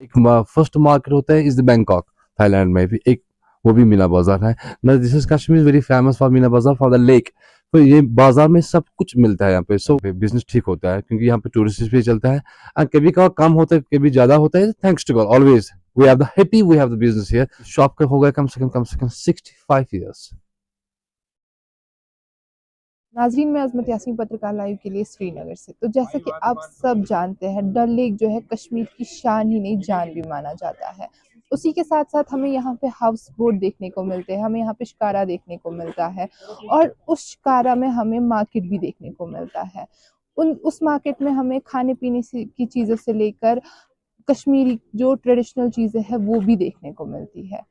एक first market होता है इज द बैंकॉक, थाईलैंड में भी एक वो भी मीना बाजार है ना। This is Kashmir very famous for Meena बाजार फॉर द लेक। तो ये बाजार में सब कुछ मिलता है यहाँ पे, सो बिजनेस ठीक होता है क्योंकि यहाँ पे टूरिस्ट भी चलता है। and कभी कभार कम होता है, कभी ज्यादा होता है, thanks to God always we have the happy, we have the business here. Shop का हो गया कम से कम 65 ईयर्स। नाजरीन, मैं अजमत यासीन पत्रकार लाइव के लिए श्रीनगर से। तो जैसे कि आप सब जानते हैं, डल लेक जो है कश्मीर की शान ही नहीं जान भी माना जाता है। उसी के साथ साथ हमें यहाँ पे हाउस बोट देखने को मिलते हैं, हमें यहाँ पे शिकारा देखने को मिलता है और उस शिकारा में हमें मार्केट भी देखने को मिलता है। उस मार्केट में हमें खाने पीने की चीज़ों से लेकर कश्मीरी जो ट्रेडिशनल चीज़ें हैं वो भी देखने को मिलती है।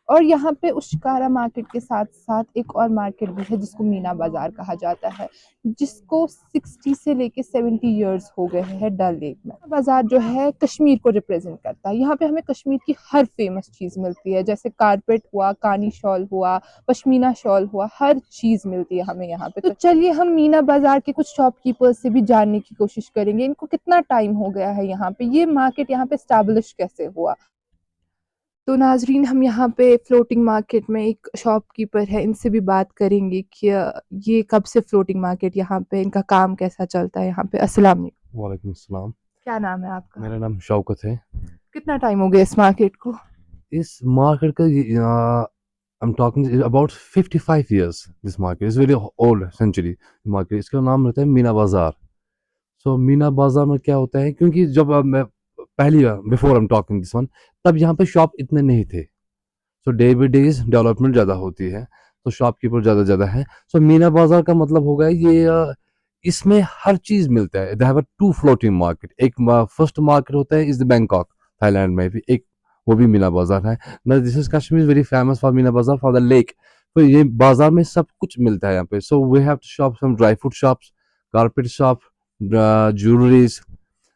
और यहाँ पे उस शिकारा मार्केट के साथ साथ एक और मार्केट भी है जिसको मीना बाजार कहा जाता है, जिसको 60 से लेके 70 इयर्स हो गए हैं डल लेक में। बाजार जो है कश्मीर को रिप्रेजेंट करता है। यहाँ पे हमें कश्मीर की हर फेमस चीज मिलती है, जैसे कारपेट हुआ, कानी शॉल हुआ, पश्मीना शॉल हुआ, हर चीज मिलती है हमें यहाँ पे। तो चलिए हम मीना बाजार के कुछ शॉपकीपर्स से भी जानने की कोशिश करेंगे, इनको कितना टाइम हो गया है यहाँ पे, ये मार्केट यहाँ पे स्टैब्लिश कैसे हुआ। तो नाजरीन, हम यहाँ पे फ्लोटिंग मार्केट में एक शॉपकीपर है, इनसे भी बात करेंगे कि ये कब से फ्लोटिंग मार्केट यहाँ पे, इनका काम कैसा चलता है यहाँ पे। अस्सलाम वालेकुम। वालेकुम अस्सलाम। क्या नाम है आपका? मेरा नाम शौकत है। कितना टाइम हो गया इस मार्केट को? इस मार्केट का I'm talking about 55 years. This market is very old century market. इसका नाम रहता है मीना बाजार। सो मीना बाजार में क्या होता है, क्योंकि जब मैं पहली before I am talking this one, तब यहाँ पे शॉप इतने नहीं थे। सो डे बाई डेज डेवलपमेंट ज़्यादा होती है तो शॉपकीपर ज़्यादा ज़्यादा है। सो मीना बाजार का मतलब होगा ये इसमें हर चीज़ मिलता है। They have a two floating market. एक फर्स्ट मार्केट होता है इज द बैंकॉक, थाईलैंड में भी एक वो भी मीना बाजार है ना। This is Kashmir very famous for Meena बाजार फॉर द लेक। तो ये बाजार में सब कुछ मिलता है यहाँ पे। So we have two shop some dry fruit shops, carpet shop,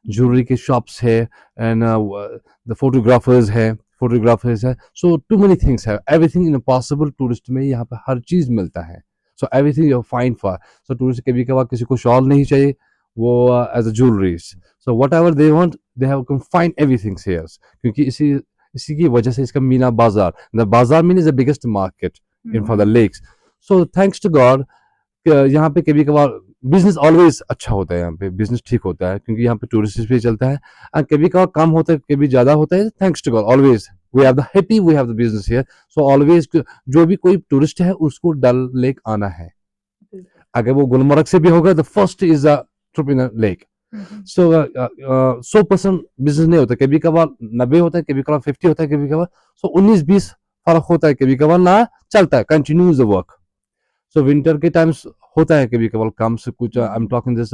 jewellery के शॉप्स है, एंड द फोटोग्राफर्स है। सो टू मेनी थिंग्स है, एवरीथिंग इन पॉसिबल टूरिस्ट में यहाँ पे हर चीज मिलता है। So everything you fine for. So tourist कभी कभार किसी को शॉल नहीं चाहिए, वो as a jewelleries, so whatever they want they have can find everything here. क्योंकि इसी की वजह से इसका Meena bazaar, the bazaar mean is the biggest market in for the lakes. So thanks to God यहाँ पे कभी कभार बिजनेस ऑलवेज अच्छा होता है, यहाँ पे बिजनेस ठीक होता है क्योंकि यहाँ पे टूरिस्ट भी चलता है। और कभी कभार कम होता है, कभी ज्यादा होता है, thanks to God always we have the happy, we have the business here. So always जो भी कोई टूरिस्ट है उसको डल लेक आना है। अगर वो गुलमर्ग से भी होगा, the first is the trip in lake. So 100% business नहीं होता, कभी कभार 90 होता है, कभी कभार 50 होता है, कभी कभार 19-20 फर्क होता है, कभी कभार ना चलता है, कंटिन्यूज वर्क। सो विंटर के टाइम्स होता है कभी कभार काम से कुछ। आई एम टॉकिंग दिस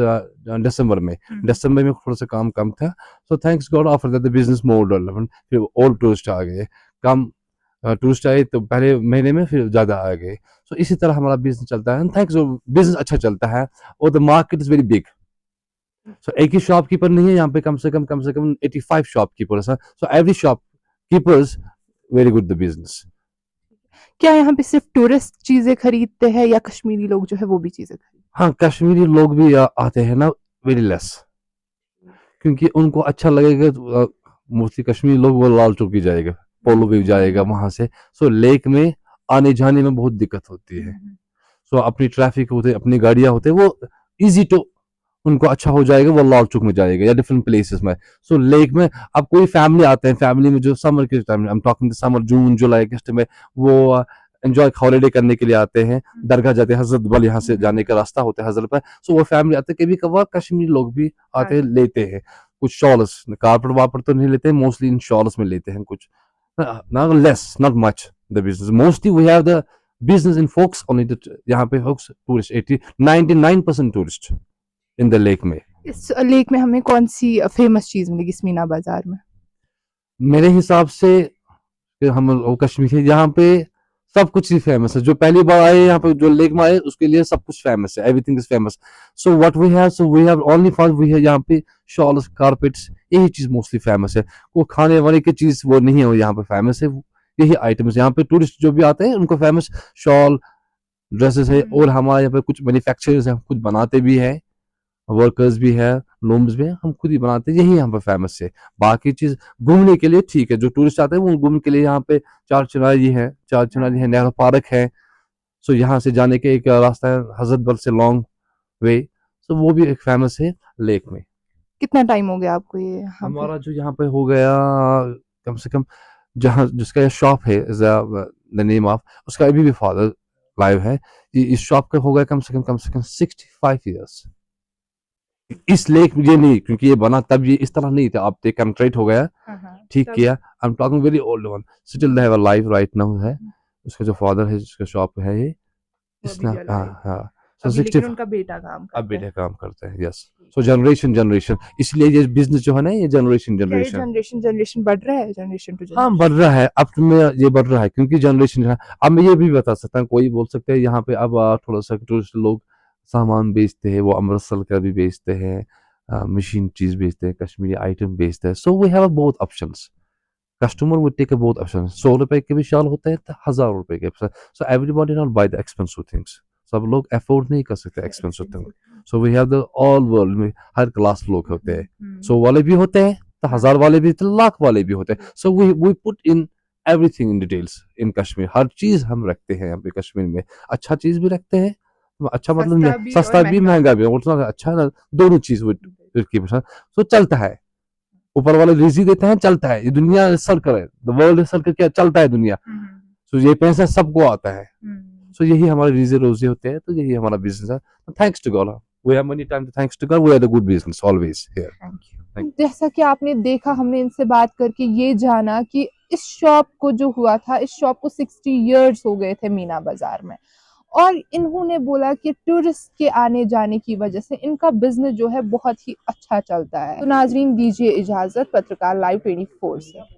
दिसंबर में थोड़ा सा काम कम था। So thanks God after that the business more development, फिर और टूरिस्ट आ गए, कम टूरिस्ट आए तो पहले महीने में फिर ज्यादा आ गए। सो इसी तरह हमारा बिजनेस चलता है, थैंक्स बिजनेस अच्छा चलता है। और the market is very big. So एक ही शॉपकीपर नहीं है यहाँ पे, कम से कम 85 शॉपकीपर्स हैं। So every shopkeepers very good the business. क्या यहाँ पे सिर्फ टूरिस्ट चीजें खरीदते हैं या कश्मीरी लोग जो है वो भी चीजें खरीदते हाँ, कश्मीरी लोग भी आते हैं ना, वेरी लेस, क्योंकि उनको अच्छा लगेगा। मोस्टली कश्मीरी लोग वो लाल चौक भी जाएगा, पोलो भी जाएगा वहां से। सो लेक में आने जाने में बहुत दिक्कत होती है। सो अपनी ट्रैफिक होते, अपनी गाड़ियां होते, वो इजी तो उनको अच्छा हो जाएगा, वो लाल चौक में जाएगा या डिफरेंट प्लेसेस में। सो लेक में अब कोई फैमिली आते हैं, फैमिली में जो समर के टाइम में, आई एम टॉकिंग समर, जून जुलाई अगस्त में, वो एंजॉय हॉलीडे करने के लिए आते हैं, दरगाह जाते हैं, हजरत बल यहाँ से जाने का रास्ता होता है हजरत पर। सो वो फैमिली आते हैं, कभी कभार कश्मीरी लोग भी आते हैं, लेते हैं कुछ शॉल्स, कारपेट वापर तो नहीं लेते हैं, मोस्टली इन शॉल्स में लेते हैं कुछ, ना less, not much the business. Mostly we have the business in folks only. यहाँ पे folks tourist 99% tourist in the lake में। हैं। इस लेक में हमें कौन सी फेमस चीज मिलेगी इस मीना बाजार में? मेरे हिसाब से हम लोग कश्मीर है, यहाँ पे सब कुछ ही फेमस है। जो पहली बार आए यहाँ पे, जो लेक में आए, उसके लिए सब कुछ फेमस है, everything is famous. So what we have only for we है यहाँ पे शॉल्स, कारपेट्स, यही चीज मोस्टली फेमस है। वो खाने वाले की चीज वो नहीं है, वो यहाँ पे फेमस है, यही आइटम्स। यहाँ पे टूरिस्ट जो भी आते हैं उनको फेमस शॉल, ड्रेसेस है। और हमारे यहाँ पे कुछ मैन्युफैक्चरर्स हैं, कुछ बनाते भी हैं, वर्कर्स भी है, लूम्स भी है, हम खुद ही बनाते हैं, यही यहाँ पे फेमस है। बाकी चीज घूमने के लिए ठीक है, जो टूरिस्ट आते हैं वो घूमने के लिए यहाँ पे चार चिनारी है, नेहरू पार्क है। सो यहाँ से जाने के एक रास्ता है हजरत बल से लॉन्ग वे, सो वो भी एक फेमस है लेक में। कितना टाइम हो गया आपको ये यहाँ पे? हमारा जो यहाँ पे हो गया कम से कम, जहाँ जिसका ये शॉप है द नेम ऑफ, उसका अभी भी फादर लाइव है। इस शॉप का हो गया कम से कम 65 ईयर्स। इस लेक ये नहीं, क्योंकि ये बना तब ये इस तरह नहीं था, अब तो कंक्रीट हो गया, ठीक किया। I am talking very old one, still they have a life right now है। उसका जो फादर है जिसका शॉप है ये, इसने हाँ सो 60 उनका बेटा काम अब बेटे काम करते हैं, यस। सो जनरेशन जनरेशन, इसलिए ये बिजनेस जो है ना, ये जनरेशन जनरेशन बढ़ रहा है, जनरेशन टू हाँ बढ़ रहा है। अब में ये बढ़ रहा है क्योंकि जनरेशन जो है। अब मैं ये भी बता सकता हूँ, कोई बोल सकते हैं यहाँ पे अब थोड़ा सा टूरिस्ट लोग सामान बेचते हैं, वो अमृतसर का भी बेचते हैं, मशीन चीज बेचते हैं, कश्मीरी आइटम बेचते हैं। So we have both options, customer would take both option. 100 रुपए के भी शाल होते हैं तो 1000 रुपए के। So everybody not buy the expensive things, सब लोग अफोर्ड नहीं कर सकते expensive thing. So we have the all world में हर क्लास लोग होते हैं, 100 वाले भी होते हैं तो 1000 वाले भी, तो लाख वाले भी होते हैं। So we put in everything in details in Kashmir, हर चीज हम रखते हैं यहाँ पे कश्मीर में। अच्छा चीज भी रखते हैं, अच्छा मतलब सस्ता भी महंगा भी, उतना अच्छा ना, दोनों चीज सो चलता है। ऊपर वाले रिजी देते हैं, चलता है। ये दुनिया सर्कल है, द वर्ल्ड सर्कल, क्या चलता है दुनिया। सो ये पैसा सबको आता है। सो यही हमारे रिजी रोजी होते हैं, तो यही हमारा बिजनेस है। Thanks to God we have money time, thanks to God we are the good business always here. Thank you. जैसा कि आपने देखा, हमने इनसे बात करके ये जाना कि इस शॉप को जो हुआ था, इस शॉप को 60 इयर्स हो गए थे मीना बाजार में, और इन्होंने बोला कि टूरिस्ट के आने जाने की वजह से इनका बिजनेस जो है बहुत ही अच्छा चलता है। तो नाजरीन, दीजिए इजाजत, पत्रकार लाइव 24 से।